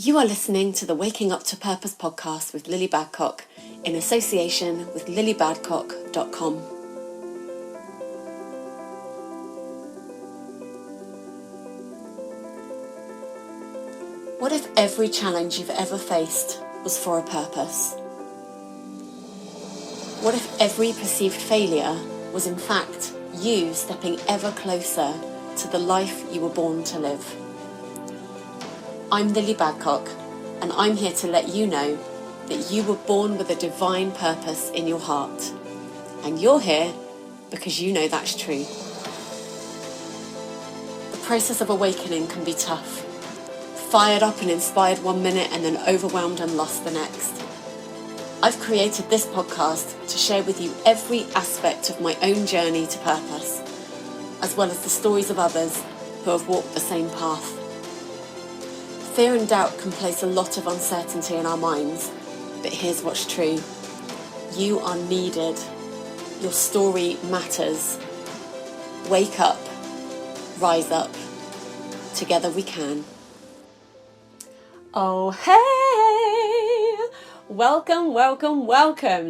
You are listening to the Waking Up to Purpose podcast with Lily Badcock in association with lilybadcock.com. What if every challenge you've ever faced was for a purpose? What if every perceived failure was in fact you stepping ever closer to the life you were born to live? I'm Lily Badcock, and I'm here to let you know that you were born with a divine purpose in your heart. And you're here because you know that's true. The process of awakening can be tough. Fired up and inspired one minute and then overwhelmed and lost the next. I've created this podcast to share with you every aspect of my own journey to purpose, as well as the stories of others who have walked the same path. Fear and doubt can place a lot of uncertainty in our minds, but here's what's true. You are needed. Your story matters. Wake up. Rise up. Together we can. Oh, hey! Welcome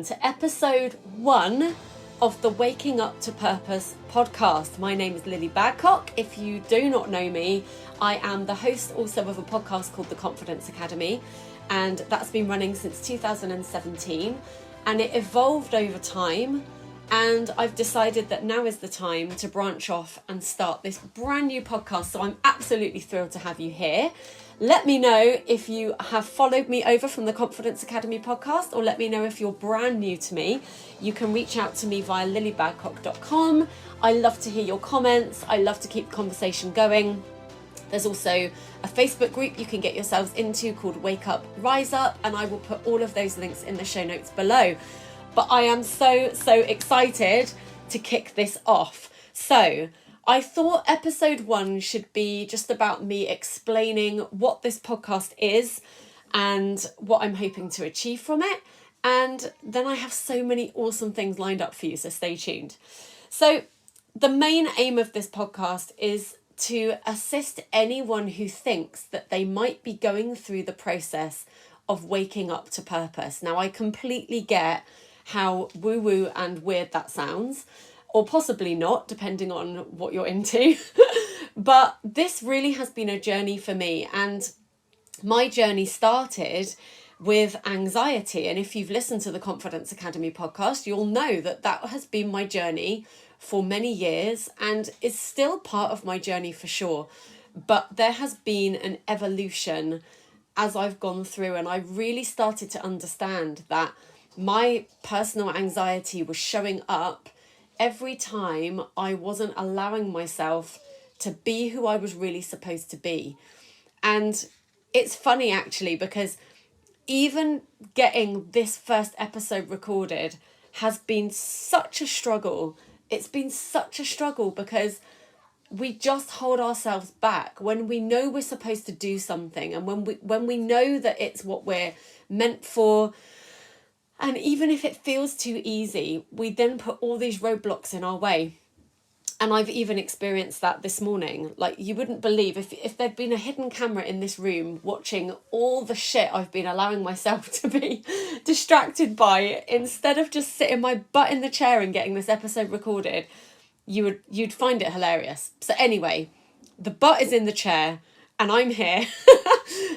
to episode 1 of the Waking Up to Purpose podcast. My name is Lily Badcock. If you do not know me, I am the host also of a podcast called The Confidence Academy, and that's been running since 2017, and it evolved over time, and I've decided that now is the time to branch off and start this brand new podcast, so I'm absolutely thrilled to have you here. Let me know if you have followed me over from the Confidence Academy podcast, or let me know if you're brand new to me. You can reach out to me via lilybadcock.com. I love to hear your comments. I love to keep the conversation going. There's also a Facebook group you can get yourselves into called Wake Up, Rise Up, and I will put all of those links in the show notes below. But I am so excited to kick this off. So I thought episode 1 should be just about me explaining what this podcast is and what I'm hoping to achieve from it. And then I have so many awesome things lined up for you, so stay tuned. So the main aim of this podcast is to assist anyone who thinks that they might be going through the process of waking up to purpose. Now, I completely get how woo-woo and weird that sounds, or possibly not, depending on what you're into. But this really has been a journey for me, and my journey started with anxiety. And if you've listened to the Confidence Academy podcast, you'll know that that has been my journey for many years and is still part of my journey for sure. But there has been an evolution as I've gone through, and I really started to understand that my personal anxiety was showing up every time I wasn't allowing myself to be who I was really supposed to be. And it's funny actually, because even getting this first episode recorded has been such a struggle. It's been such a struggle because we just hold ourselves back when we know we're supposed to do something, and when we know that it's what we're meant for. And even if it feels too easy, we then put all these roadblocks in our way. And I've even experienced that this morning. Like, you wouldn't believe if there'd been a hidden camera in this room watching all the shit I've been allowing myself to be distracted by, instead of just sitting my butt in the chair and getting this episode recorded, you'd find it hilarious. So anyway, the butt is in the chair and I'm here.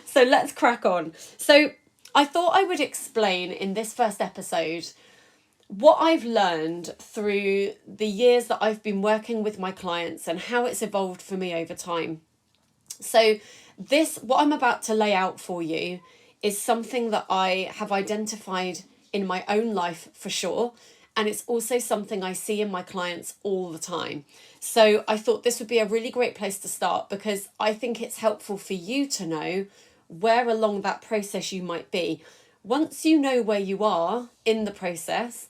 So let's crack on. So I thought I would explain in this first episode what I've learned through the years that I've been working with my clients and how it's evolved for me over time. So what I'm about to lay out for you is something that I have identified in my own life for sure. And it's also something I see in my clients all the time. So I thought this would be a really great place to start, because I think it's helpful for you to know where along that process you might be. Once you know where you are in the process,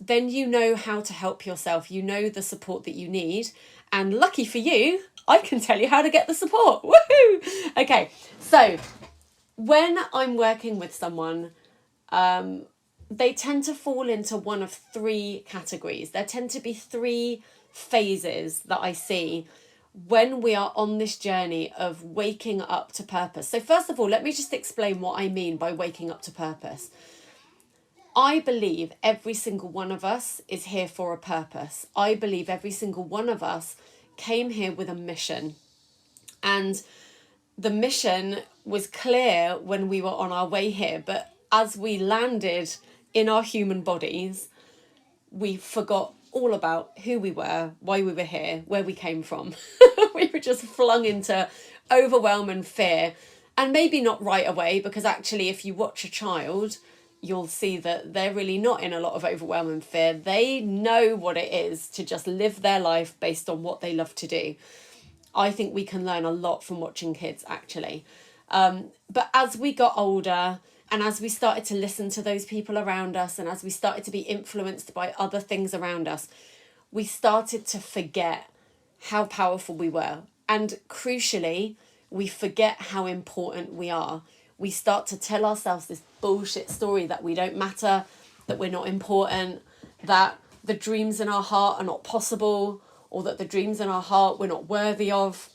then you know how to help yourself. You know the support that you need. And lucky for you, I can tell you how to get the support. Woohoo! Okay, so when I'm working with someone, they tend to fall into one of 3 categories. There tend to be 3 phases that I see when we are on this journey of waking up to purpose. So first of all, let me just explain what I mean by waking up to purpose. I believe every single one of us is here for a purpose. I believe every single one of us came here with a mission. And the mission was clear when we were on our way here. But as we landed in our human bodies, we forgot all about who we were, why we were here, where we came from. We were just flung into overwhelm and fear. And maybe not right away, because actually if you watch a child, you'll see that they're really not in a lot of overwhelm and fear. They know what it is to just live their life based on what they love to do. I think we can learn a lot from watching kids, actually. But as we got older, and as we started to listen to those people around us, and as we started to be influenced by other things around us, we started to forget how powerful we were. And crucially, we forget how important we are. We start to tell ourselves this bullshit story that we don't matter, that we're not important, that the dreams in our heart are not possible, or that the dreams in our heart we're not worthy of.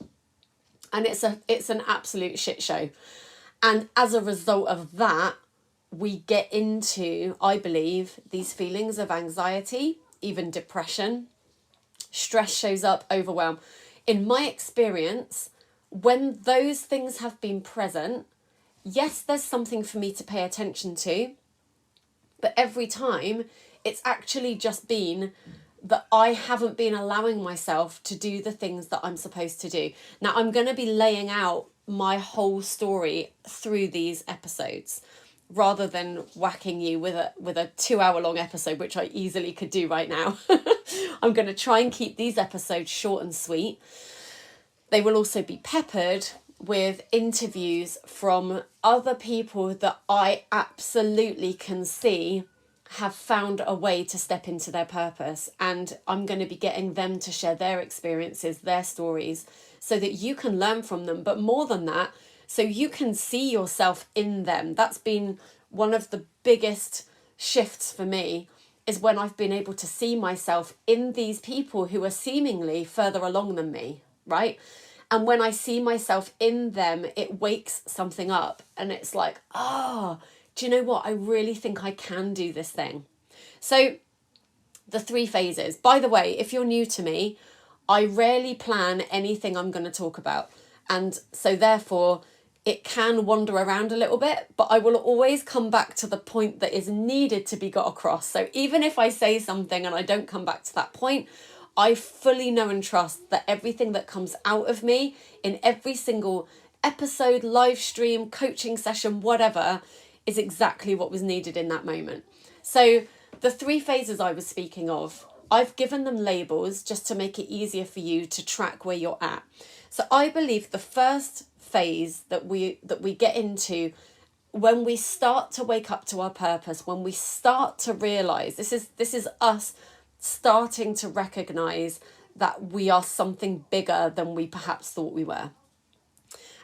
And it's an absolute shit show. And as a result of that, we get into, I believe, these feelings of anxiety, even depression. Stress shows up, overwhelm. In my experience, when those things have been present, yes, there's something for me to pay attention to, but every time it's actually just been that I haven't been allowing myself to do the things that I'm supposed to do. Now, I'm going to be laying out my whole story through these episodes rather than whacking you with a 2-hour-long episode, which I easily could do right now. I'm going to try and keep these episodes short and sweet. They will also be peppered with interviews from other people that I absolutely can see have found a way to step into their purpose. And I'm going to be getting them to share their experiences, their stories, so that you can learn from them. But more than that, so you can see yourself in them. That's been one of the biggest shifts for me, is when I've been able to see myself in these people who are seemingly further along than me, right? And when I see myself in them, it wakes something up. And it's like, do you know what? I really think I can do this thing. So the 3 phases. By the way, if you're new to me, I rarely plan anything I'm going to talk about. And so therefore, it can wander around a little bit, but I will always come back to the point that is needed to be got across. So even if I say something and I don't come back to that point, I fully know and trust that everything that comes out of me in every single episode, live stream, coaching session, whatever, is exactly what was needed in that moment. So the 3 phases I was speaking of, I've given them labels just to make it easier for you to track where you're at. So I believe the first phase that we get into, when we start to wake up to our purpose, when we start to realize this is us starting to recognize that we are something bigger than we perhaps thought we were.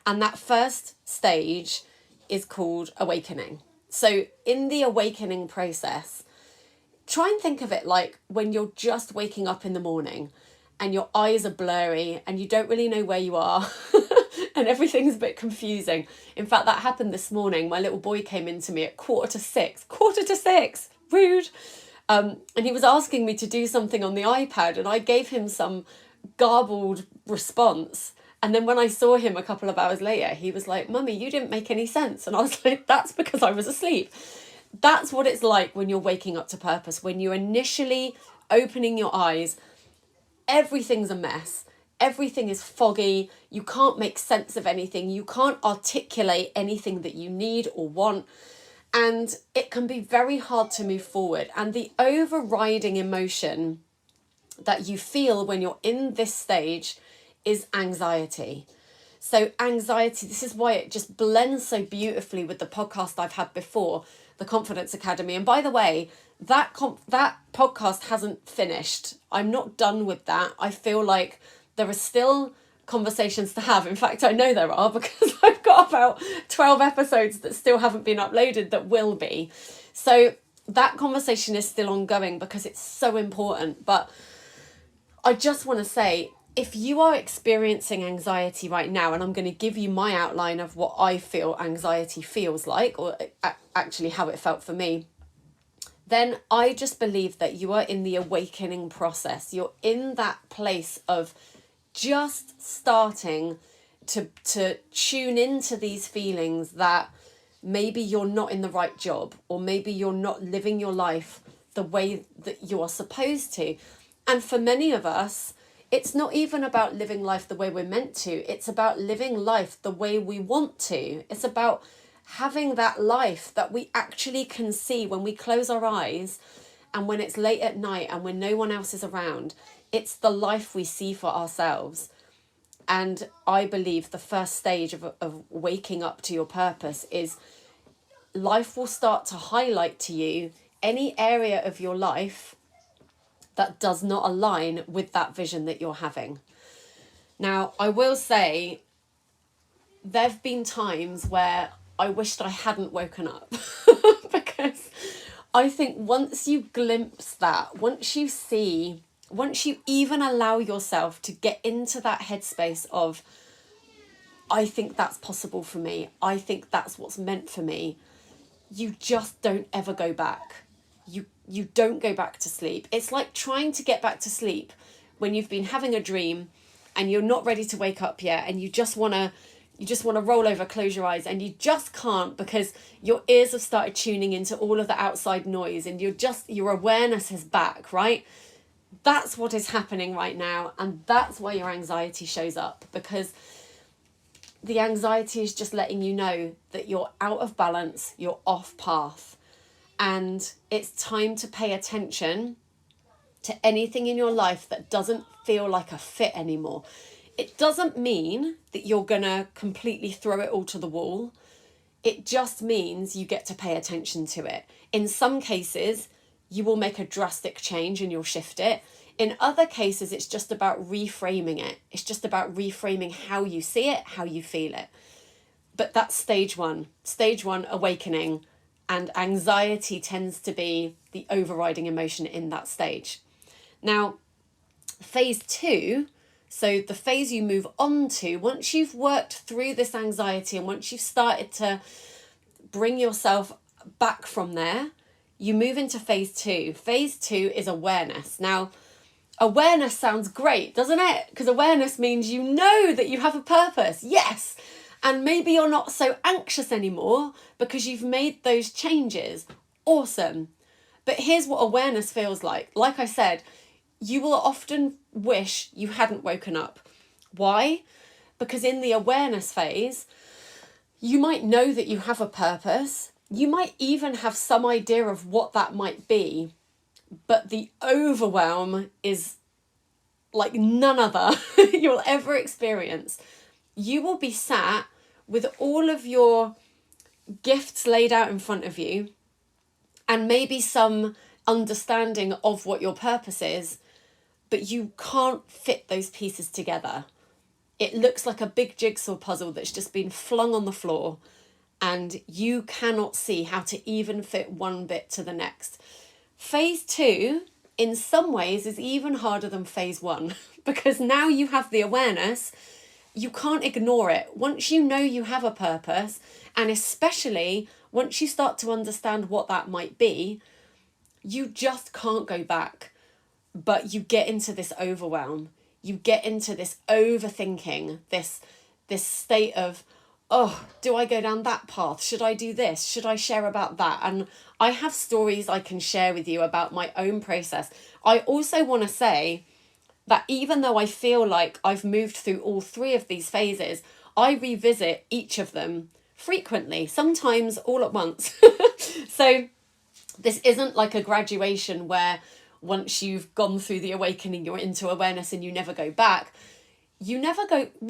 And that first stage is called awakening. So in the awakening process, try and think of it like when you're just waking up in the morning and your eyes are blurry and you don't really know where you are and everything's a bit confusing. In fact, that happened this morning. My little boy came into me at 5:45, rude. And he was asking me to do something on the iPad, and I gave him some garbled response. And then when I saw him a couple of hours later, he was like, "Mummy, you didn't make any sense." And I was like, that's because I was asleep. That's what it's like when you're waking up to purpose. When you're initially opening your eyes, everything's a mess. Everything is foggy. You can't make sense of anything. You can't articulate anything that you need or want. And it can be very hard to move forward. And the overriding emotion that you feel when you're in this stage is anxiety. So anxiety, this is why it just blends so beautifully with the podcast I've had before, the Confidence Academy. And by the way, that podcast hasn't finished. I'm not done with that. I feel like there are still conversations to have. In fact, I know there are, because I've got about 12 episodes that still haven't been uploaded that will be. So that conversation is still ongoing because it's so important. But I just want to say, if you are experiencing anxiety right now, and I'm going to give you my outline of what I feel anxiety feels like, or actually how it felt for me, then I just believe that you are in the awakening process. You're in that place of just starting to tune into these feelings that maybe you're not in the right job, or maybe you're not living your life the way that you are supposed to. And for many of us, it's not even about living life the way we're meant to. It's about living life the way we want to. It's about having that life that we actually can see when we close our eyes, and when it's late at night and when no one else is around. It's the life we see for ourselves. And I believe the first stage of waking up to your purpose is life will start to highlight to you any area of your life that does not align with that vision that you're having. Now, I will say, there have been times where I wished I hadn't woken up because I think once you glimpse that, once you even allow yourself to get into that headspace of, I think that's possible for me, I think that's what's meant for me, you just don't ever go back. You don't go back to sleep. It's like trying to get back to sleep when you've been having a dream and you're not ready to wake up yet, and you just want to roll over, close your eyes, and you just can't because your ears have started tuning into all of the outside noise, and your awareness is back, right? That's what is happening right now, and that's why your anxiety shows up, because the anxiety is just letting you know that you're out of balance, you're off path, and it's time to pay attention to anything in your life that doesn't feel like a fit anymore. It doesn't mean that you're gonna completely throw it all to the wall. It just means you get to pay attention to it. In some cases, you will make a drastic change and you'll shift it. In other cases, it's just about reframing it. It's just about reframing how you see it, how you feel it. But that's stage one, awakening, and anxiety tends to be the overriding emotion in that stage. Now, phase 2, so the phase you move on to, once you've worked through this anxiety and once you've started to bring yourself back from there, you move into phase 2. Phase 2 is awareness. Now, awareness sounds great, doesn't it? Because awareness means you know that you have a purpose. Yes. And maybe you're not so anxious anymore because you've made those changes. Awesome. But here's what awareness feels like. Like I said, you will often wish you hadn't woken up. Why? Because in the awareness phase, you might know that you have a purpose. You might even have some idea of what that might be. But the overwhelm is like none other you'll ever experience. You will be sat with all of your gifts laid out in front of you, and maybe some understanding of what your purpose is, but you can't fit those pieces together. It looks like a big jigsaw puzzle that's just been flung on the floor, and you cannot see how to even fit one bit to the next. Phase 2, in some ways, is even harder than phase 1 because now you have the awareness. You can't ignore it. Once you know you have a purpose, and especially once you start to understand what that might be, you just can't go back. But you get into this overwhelm. You get into this overthinking, this state of, oh, do I go down that path? Should I do this? Should I share about that? And I have stories I can share with you about my own process. I also want to say that even though I feel like I've moved through all 3 of these phases, I revisit each of them frequently, sometimes all at once. So this isn't like a graduation where once you've gone through the awakening, you're into awareness and you never go back. We're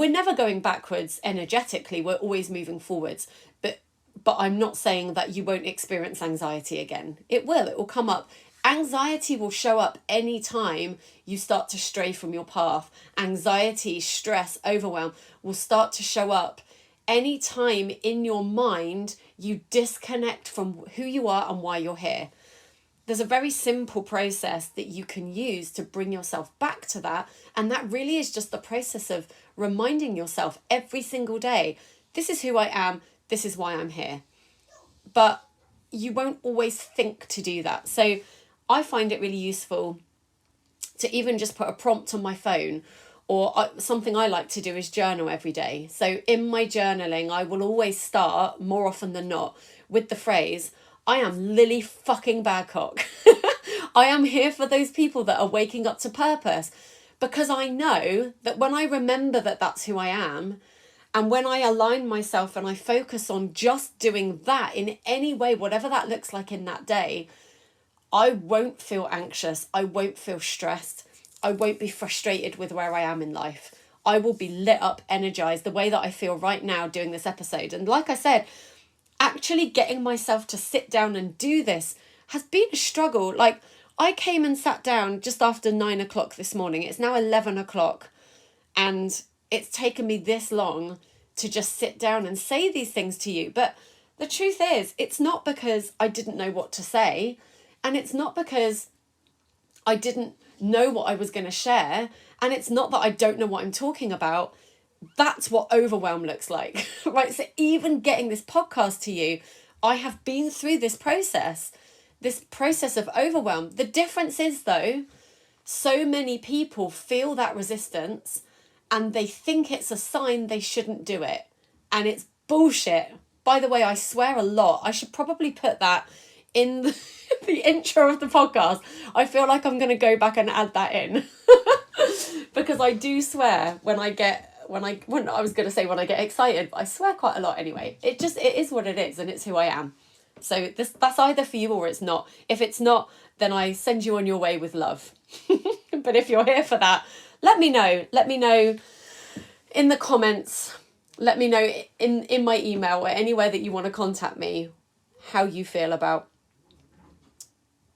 never going backwards energetically, we're always moving forwards. But I'm not saying that you won't experience anxiety again. It will come up. Anxiety will show up anytime you start to stray from your path. Anxiety, stress, overwhelm will start to show up anytime in your mind you disconnect from who you are and why you're here. there's a very simple process that you can use to bring yourself back to that. And that really is just the process of reminding yourself every single day, this is who I am, this is why I'm here. But you won't always think to do that. So I find it really useful to even just put a prompt on my phone, or something I like to do is journal every day. So in my journaling, I will always start, more often than not, with the phrase, I am Lily fucking Badcock. I am here for those people that are waking up to purpose, because I know that when I remember that that's who I am, and when I align myself and I focus on just doing that in any way, whatever that looks like in that day, I won't feel anxious. I won't feel stressed. I won't be frustrated with where I am in life. I will be lit up, energized, the way that I feel right now doing this episode. And like I said, actually getting myself to sit down and do this has been a struggle. Like, I came and sat down just after 9 o'clock this morning. It's now 11 o'clock. And it's taken me this long to just sit down and say these things to you. But the truth is, it's not because I didn't know what to say. And it's not because I didn't know what I was going to share. And it's not that I don't know what I'm talking about. That's what overwhelm looks like, right? So even getting this podcast to you, I have been through this process of overwhelm. The difference is, though, so many people feel that resistance and they think it's a sign they shouldn't do it. And it's bullshit. By the way, I swear a lot. I should probably put that in the intro of the podcast. I feel like I'm going to go back and add that in because I do swear when I get excited, but I swear quite a lot anyway. It is what it is, and it's who I am. So that's either for you or it's not. If it's not, then I send you on your way with love. But if you're here for that, let me know. Let me know in the comments. Let me know in my email or anywhere that you want to contact me how you feel about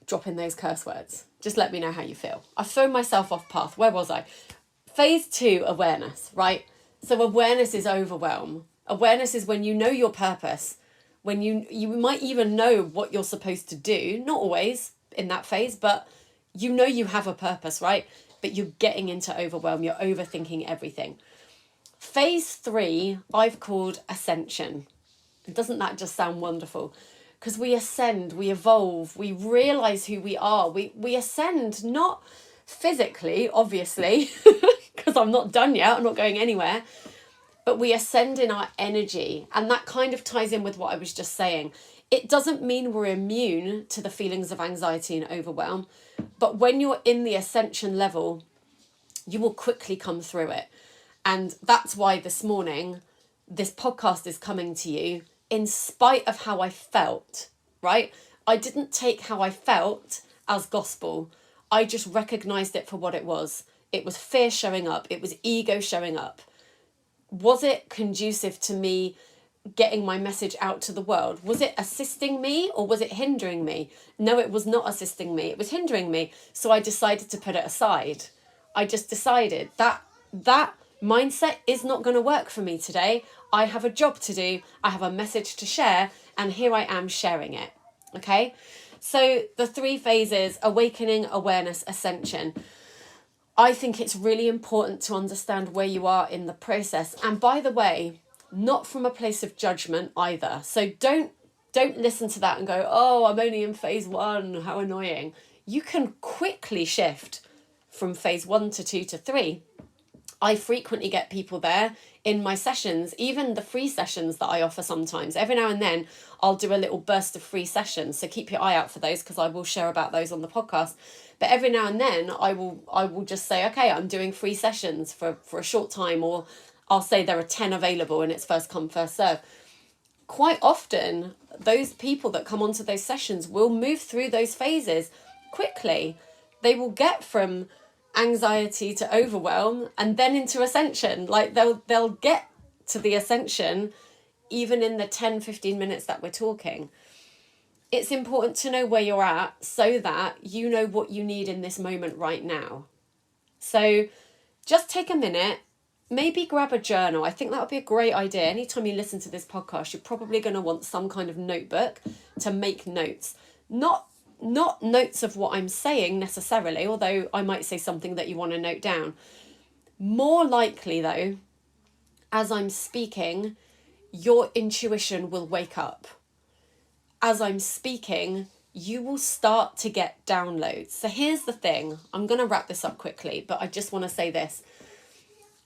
dropping those curse words. Just let me know how you feel. I've thrown myself off path. Where was I? Phase 2, awareness, right? So awareness is overwhelm. Awareness is when you know your purpose, when you might even know what you're supposed to do, not always in that phase, but you know you have a purpose, right? But you're getting into overwhelm, you're overthinking everything. Phase 3, I've called ascension. Doesn't that just sound wonderful? Because we ascend, we evolve, we realize who we are. We ascend, not physically, obviously, because I'm not done yet, I'm not going anywhere, but we ascend in our energy. And that kind of ties in with what I was just saying. It doesn't mean we're immune to the feelings of anxiety and overwhelm, but when you're in the ascension level, you will quickly come through it. And that's why this morning, this podcast is coming to you in spite of how I felt, right? I didn't take how I felt as gospel. I just recognized it for what it was. It was fear showing up. It was ego showing up. Was it conducive to me getting my message out to the world? Was it assisting me or was it hindering me? No, it was not assisting me. It was hindering me. So I decided to put it aside. I just decided that mindset is not going to work for me today. I have a job to do. I have a message to share, and here I am sharing it. Okay? So the 3 phases: awakening, awareness, ascension. I think it's really important to understand where you are in the process. And by the way, not from a place of judgment either. So don't listen to that and go, oh, I'm only in phase 1. How annoying. You can quickly shift from phase 1 to 2 to 3. I frequently get people there in my sessions, even the free sessions that I offer sometimes. Every now and then I'll do a little burst of free sessions. So keep your eye out for those because I will share about those on the podcast. But every now and then I will just say, okay, I'm doing free sessions for a short time, or I'll say there are 10 available and it's first come, first serve. Quite often, those people that come onto those sessions will move through those phases quickly. They will get from anxiety to overwhelm and then into ascension. Like they'll get to the ascension even in the 10-15 minutes that we're talking. It's important to know where you're at so that you know what you need in this moment right now. So just take a minute, maybe grab a journal. I think that would be a great idea. Anytime you listen to this podcast, you're probably going to want some kind of notebook to make notes. Not not notes of what I'm saying necessarily, although I might say something that you want to note down. More likely though, as I'm speaking, your intuition will wake up. As I'm speaking, you will start to get downloads. So here's the thing. I'm going to wrap this up quickly, but I just want to say this.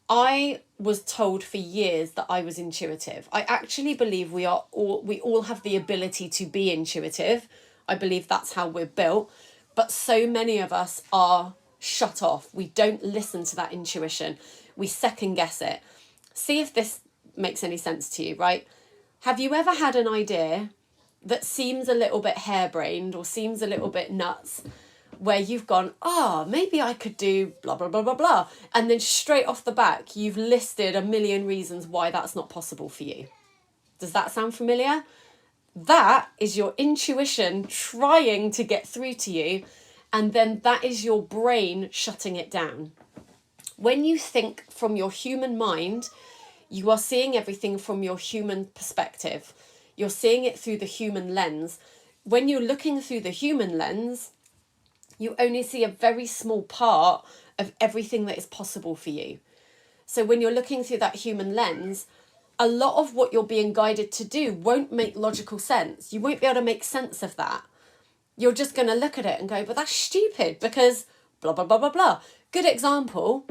I was told for years that I was intuitive. I actually believe we all have the ability to be intuitive. I believe that's how we're built. But so many of us are shut off. We don't listen to that intuition. We second guess it. See if this makes any sense to you, right? Have you ever had an idea that seems a little bit harebrained or seems a little bit nuts, where you've gone, maybe I could do blah, blah, blah, blah, blah. And then straight off the back, you've listed a million reasons why that's not possible for you. Does that sound familiar? That is your intuition trying to get through to you. And then that is your brain shutting it down. When you think from your human mind, you are seeing everything from your human perspective. You're seeing it through the human lens. When you're looking through the human lens, you only see a very small part of everything that is possible for you. So when you're looking through that human lens, a lot of what you're being guided to do won't make logical sense. You won't be able to make sense of that. You're just going to look at it and go, but that's stupid because blah, blah, blah, blah, blah. Good example,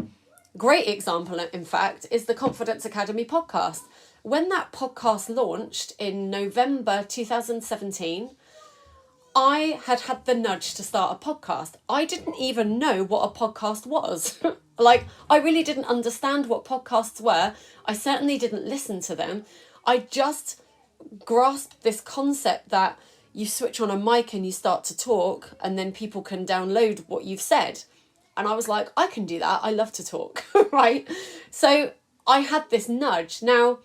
great example, in fact, is the Confidence Academy podcast. When that podcast launched in November 2017, I had the nudge to start a podcast. I didn't even know what a podcast was. I really didn't understand what podcasts were. I certainly didn't listen to them. I just grasped this concept that you switch on a mic and you start to talk and then people can download what you've said. And I was like, I can do that. I love to talk, right? So I had this nudge. Now,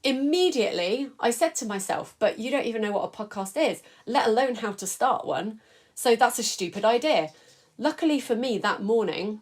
immediately I said to myself, but you don't even know what a podcast is, let alone how to start one. So that's a stupid idea. Luckily for me, that morning,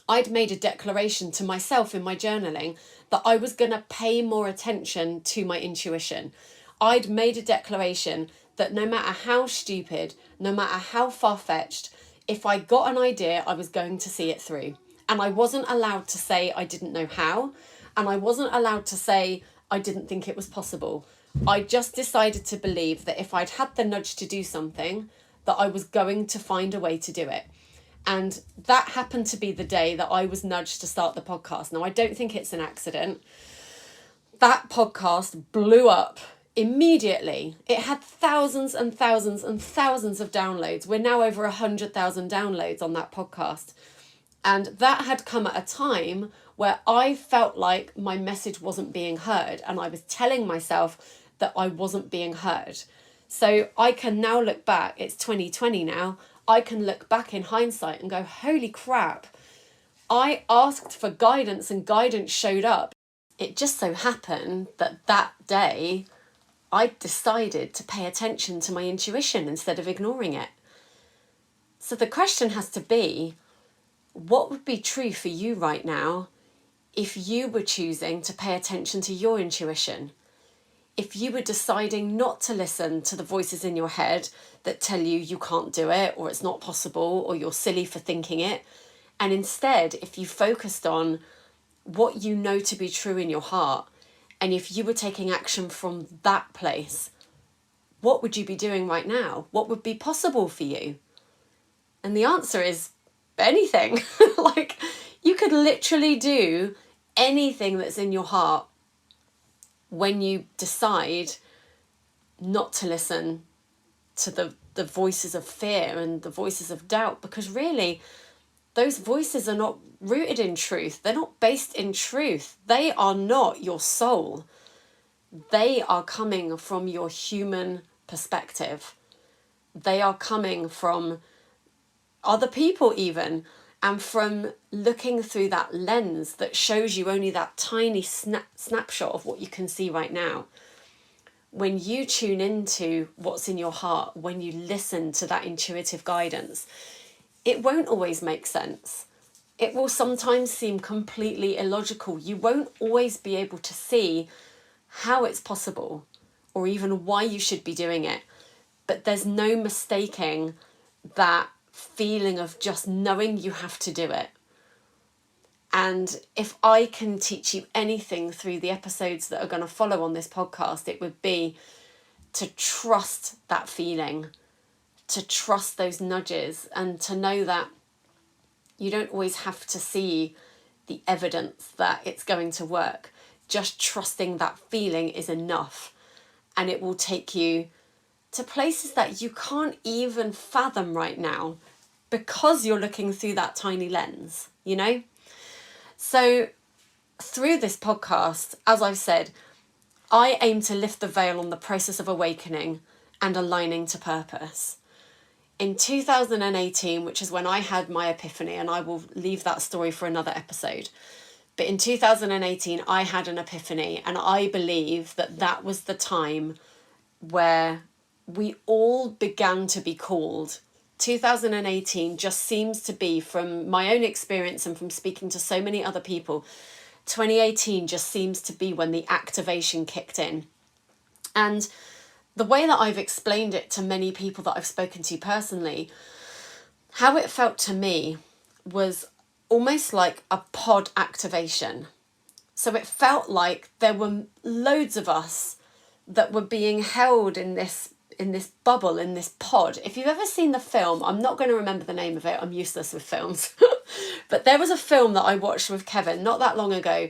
I'd made a declaration to myself in my journaling that I was going to pay more attention to my intuition. I'd made a declaration that no matter how stupid, no matter how far-fetched, if I got an idea, I was going to see it through. And I wasn't allowed to say I didn't know how. And I wasn't allowed to say I didn't think it was possible. I just decided to believe that if I'd had the nudge to do something, that I was going to find a way to do it. And that happened to be the day that I was nudged to start the podcast. Now, I don't think it's an accident. That podcast blew up immediately. It had thousands and thousands and thousands of downloads. We're now over 100,000 downloads on that podcast. And that had come at a time where I felt like my message wasn't being heard. And I was telling myself that I wasn't being heard. So I can now look back, it's 2020 now, I can look back in hindsight and go, holy crap, I asked for guidance and guidance showed up. It just so happened that that day I decided to pay attention to my intuition instead of ignoring it. So the question has to be, what would be true for you right now if you were choosing to pay attention to your intuition? If you were deciding not to listen to the voices in your head that tell you you can't do it, or it's not possible, or you're silly for thinking it, and instead, if you focused on what you know to be true in your heart, and if you were taking action from that place, what would you be doing right now? What would be possible for you? And the answer is anything. You could literally do anything that's in your heart when you decide not to listen to the voices of fear and the voices of doubt, because really those voices are not rooted in truth. They're not based in truth. They are not your soul. They are coming from your human perspective. They are coming from other people even, and from looking through that lens that shows you only that tiny snapshot of what you can see right now. When you tune into what's in your heart, when you listen to that intuitive guidance, it won't always make sense. It will sometimes seem completely illogical. You won't always be able to see how it's possible or even why you should be doing it. but there's no mistaking that feeling of just knowing you have to do it. And if I can teach you anything through the episodes that are going to follow on this podcast, it would be to trust that feeling, to trust those nudges, and to know that you don't always have to see the evidence that it's going to work. Just trusting that feeling is enough, and it will take you to places that you can't even fathom right now because you're looking through that tiny lens, you know? So through this podcast, as I've said, I aim to lift the veil on the process of awakening and aligning to purpose. In 2018, which is when I had my epiphany, and I will leave that story for another episode, but in 2018, I had an epiphany, and I believe that that was the time where we all began to be called. 2018 just seems to be, from my own experience and from speaking to so many other people, 2018 just seems to be when the activation kicked in. And the way that I've explained it to many people that I've spoken to personally, how it felt to me was almost like a pod activation. So it felt like there were loads of us that were being held in this bubble, in this pod. If you've ever seen the film, I'm not going to remember the name of it, I'm useless with films, but there was a film that I watched with Kevin not that long ago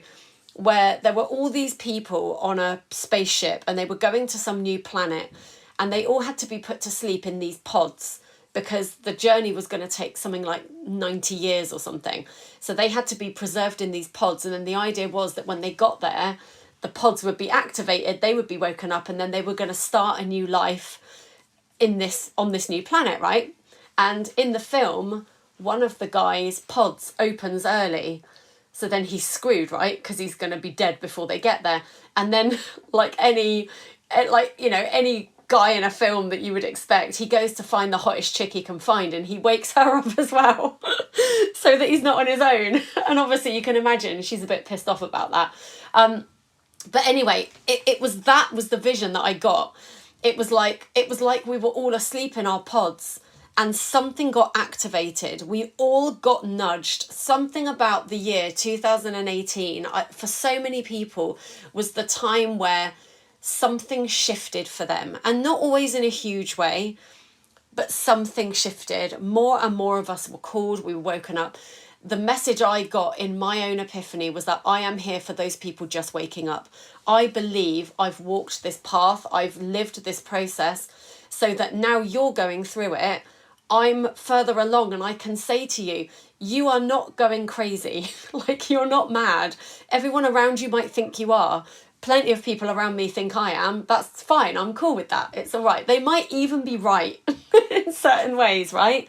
where there were all these people on a spaceship and they were going to some new planet, and they all had to be put to sleep in these pods because the journey was going to take something like 90 years or something. So they had to be preserved in these pods, and then the idea was that when they got there, the pods would be activated, they would be woken up, and then they were going to start a new life on this new planet, right? And in the film, one of the guys' pods opens early, so then he's screwed, right? Because he's going to be dead before they get there. And then, like any guy in a film that you would expect, he goes to find the hottest chick he can find, and he wakes her up as well, so that he's not on his own. And obviously, you can imagine she's a bit pissed off about that. But anyway, it was the vision that I got. It was like we were all asleep in our pods, and something got activated. We all got nudged. Something about the year 2018, for so many people, was the time where something shifted for them. And not always in a huge way, but something shifted. More and more of us were called, we were woken up. The message I got in my own epiphany was that I am here for those people just waking up. I believe I've walked this path, I've lived this process, so that now you're going through it, I'm further along, and I can say to you, you are not going crazy. Like, you're not mad. Everyone around you might think you are. Plenty of people around me think I am. That's fine. I'm cool with that. It's all right. They might even be right in certain ways, right?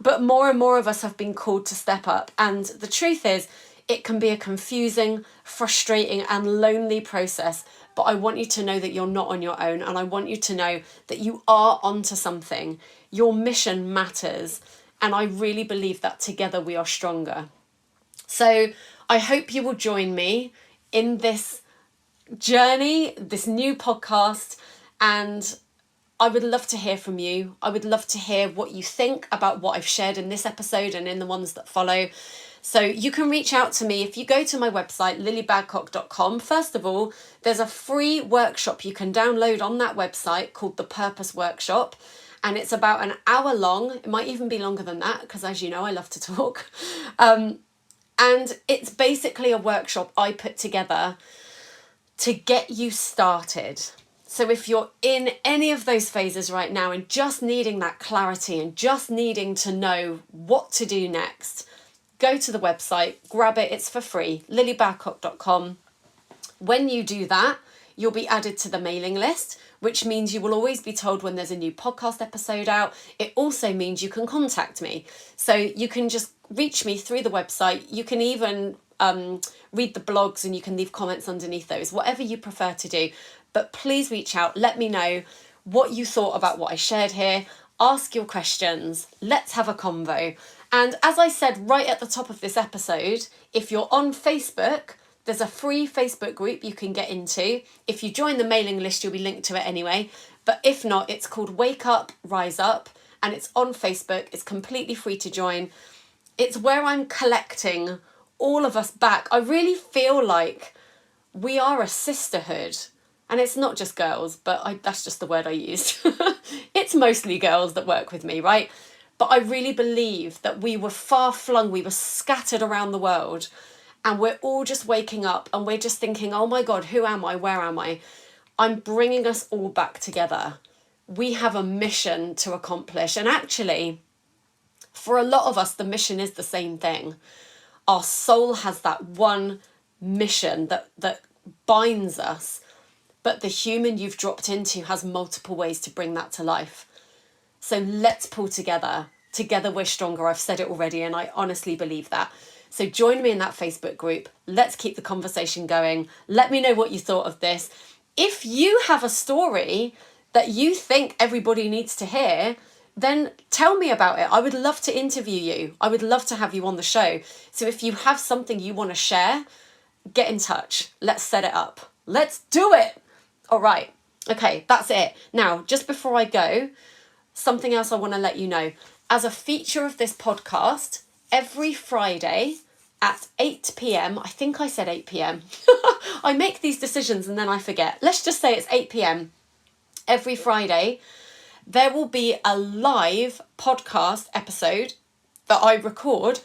But more and more of us have been called to step up. And the truth is, it can be a confusing, frustrating, and lonely process. But I want you to know that you're not on your own. And I want you to know that you are onto something. Your mission matters. And I really believe that together we are stronger. So I hope you will join me in this journey, this new podcast, and I would love to hear from you. I would love to hear what you think about what I've shared in this episode and in the ones that follow. So you can reach out to me if you go to my website, lilybadcock.com. First of all, there's a free workshop you can download on that website called the Purpose Workshop. And it's about an hour long. It might even be longer than that, because as you know, I love to talk. And it's basically a workshop I put together to get you started. So if you're in any of those phases right now and just needing that clarity and just needing to know what to do next, go to the website, grab it, it's for free, lilybadcock.com. When you do that, you'll be added to the mailing list, which means you will always be told when there's a new podcast episode out. It also means you can contact me. So you can just reach me through the website. You can even read the blogs and you can leave comments underneath those, whatever you prefer to do. But please reach out. Let me know what you thought about what I shared here. Ask your questions. Let's have a convo. And as I said right at the top of this episode, if you're on Facebook, There's a free Facebook group you can get into. If you join the mailing list, you'll be linked to it anyway. But if not, it's called Wake Up, Rise Up, and it's on Facebook. It's completely free to join. It's where I'm collecting all of us back. I really feel like we are a sisterhood. And it's not just girls, but that's just the word I used. It's mostly girls that work with me, right? But I really believe that we were far flung, we were scattered around the world, and we're all just waking up and we're just thinking, oh my God, who am I? Where am I? I'm bringing us all back together. We have a mission to accomplish. And actually, for a lot of us, the mission is the same thing. Our soul has that one mission that binds us. But the human you've dropped into has multiple ways to bring that to life. So let's pull together. Together we're stronger. I've said it already, and I honestly believe that. So join me in that Facebook group. Let's keep the conversation going. Let me know what you thought of this. If you have a story that you think everybody needs to hear, then tell me about it. I would love to interview you. I would love to have you on the show. So if you have something you want to share, get in touch. Let's set it up. Let's do it. All right. Okay, that's it. Now, just before I go, something else I want to let you know. As a feature of this podcast, every Friday at 8 p.m, I think I said 8 p.m. I make these decisions and then I forget. Let's just say it's 8 p.m. Every Friday, there will be a live podcast episode that I record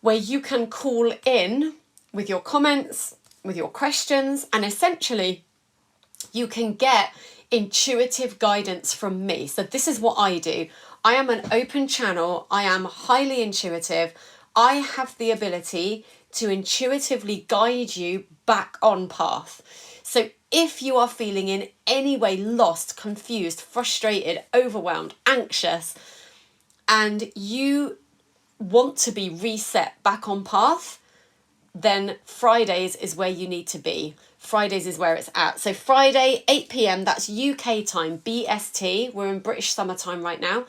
where you can call in with your comments, with your questions, and essentially you can get intuitive guidance from me. So this is what I do. I am an open channel. I am highly intuitive. I have the ability to intuitively guide you back on path. So if you are feeling in any way lost, confused, frustrated, overwhelmed, anxious, and you want to be reset back on path, then Fridays is where you need to be. Fridays is where it's at. So Friday, 8 p.m, that's UK time, BST. We're in British summertime right now.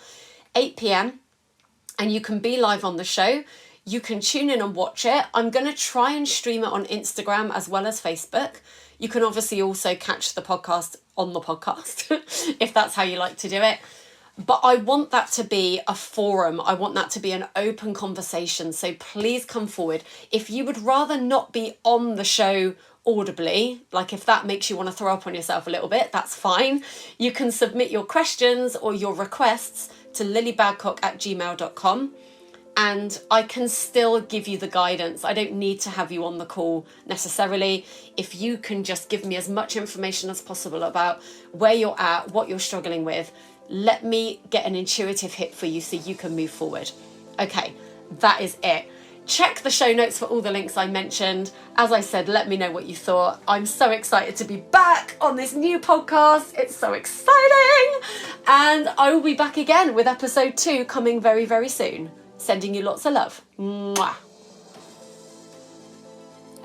8 p.m, and you can be live on the show. You can tune in and watch it. I'm going to try and stream it on Instagram as well as Facebook. You can obviously also catch the podcast on the podcast if that's how you like to do it. But I want that to be a forum. I want that to be an open conversation. So please come forward. If you would rather not be on the show audibly, like if that makes you want to throw up on yourself a little bit, that's fine. You can submit your questions or your requests to lilybadcock@gmail.com. And I can still give you the guidance. I don't need to have you on the call necessarily. If you can just give me as much information as possible about where you're at, what you're struggling with, let me get an intuitive hit for you so you can move forward. Okay, that is it. Check the show notes for all the links I mentioned. As I said, let me know what you thought. I'm so excited to be back on this new podcast. It's so exciting. And I will be back again with episode 2 coming very, very soon. Sending you lots of love. Mwah.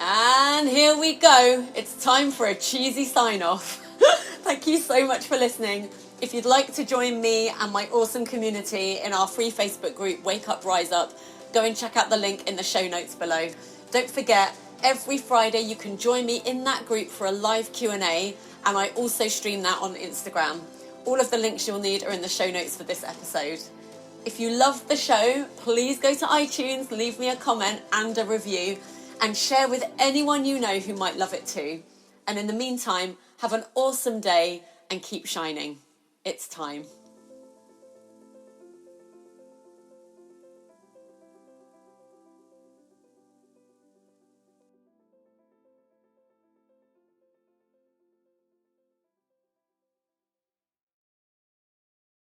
And here we go. It's time for a cheesy sign off. Thank you so much for listening. If you'd like to join me and my awesome community in our free Facebook group, Wake Up, Rise Up, go and check out the link in the show notes below. Don't forget, every Friday you can join me in that group for a live Q&A, and I also stream that on Instagram. All of the links you'll need are in the show notes for this episode. If you love the show, please go to iTunes, leave me a comment and a review, and share with anyone you know who might love it too. And in the meantime, have an awesome day and keep shining. It's time.